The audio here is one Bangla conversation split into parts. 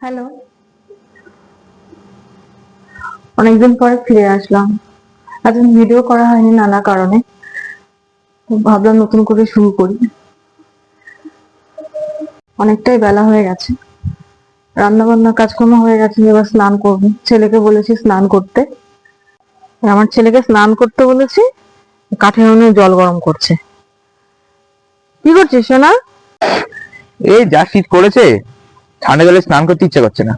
হ্যালো, অনেকদিন পরে ফিরে আসলাম। আজ ভিডিও করা হয়নি নানা কারণে, তো ভাবলাম নতুন করে শুরু করি। অনেকটাই বেলা হয়ে গেছে, রান্না বান্না কাজকর্ম হয়ে গেছে, এবার স্নান করবো। ছেলেকে বলেছি স্নান করতে, আমার ছেলেকে স্নান করতে বলেছি, কাঠের উনুনে জল গরম করছে। কি করছিস সোনা? এই যা শীত করেছে, ঠান্ডা জলে স্নান করতে ইচ্ছে করছে না,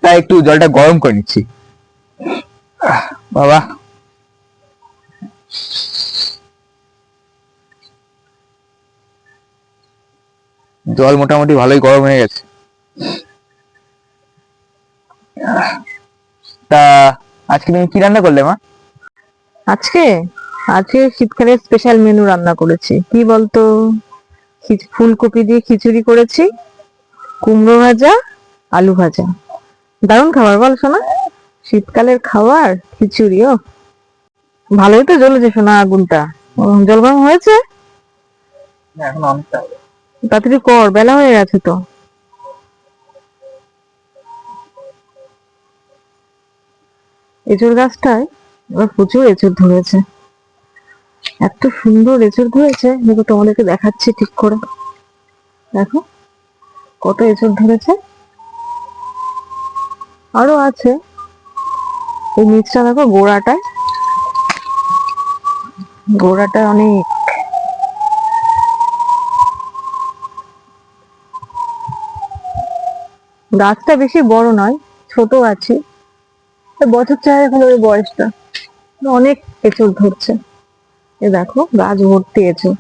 তাই একটু জলটা গরম করে নিচ্ছি। বাবা, জল মোটামুটি ভালোই গরম হয়ে গেছে। তা আজকে তুমি কি রান্না করলে মা? আজকে আজকে শীতকালের স্পেশাল মেনু রান্না করেছি। কি বলতো, ফুলকপি দিয়ে খিচুড়ি করেছি, কুমড়ো ভাজা, আলু ভাজা। দারুণ খাবার বল সোনা, শীতকালের খাবার খিচুড়ি। ও ভালোই তো জ্বলেছে সোনা আগুনটা। জল গরম হয়েছে? এখন অনেকটা। তাড়াতাড়ি কর, বেলা হয়ে গেছে তো। এঁচড় গাছটায় এবার প্রচুর এঁচড় ধরেছে, এত সুন্দর এঁচড় ধরেছে। দেখো তোমাদেরকে দেখাচ্ছি ঠিক করে, দেখো কত এঁচড় ধরেছে। আরো আছে, এই নিচটা দেখো, গোড়াটায় অনেক। গাছটা বেশি বড় নয়, ছোট আছে, বছর চারেক হলো এই বয়সটা, অনেক এঁচড় ধরছে। এ দেখো গাছ ভর্তি এঁচড়।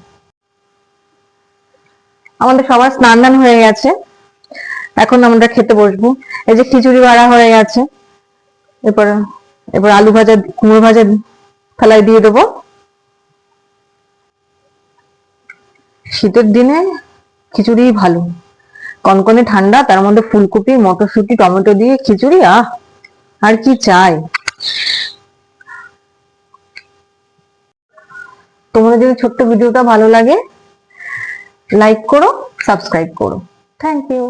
আমাদের সবার স্নান দান হয়ে গেছে, এখন আমরা খেতে বসবো। এই যে খিচুড়ি বাড়া হয়ে গেছে, এরপর এবার আলু ভাজা, কুমড়ো ভাজা থালায় দিয়ে দেবো। শীতের দিনে খিচুড়ি ভালো, কনকনে ঠান্ডা, তার মধ্যে ফুলকপি, মটরশুঁটি, টমেটো দিয়ে খিচুড়ি, আর কি চাই। তোমাদের যদি ছোট্ট ভিডিওটা ভালো লাগে, লাইক করো, সাবস্ক্রাইব করো। Thank you.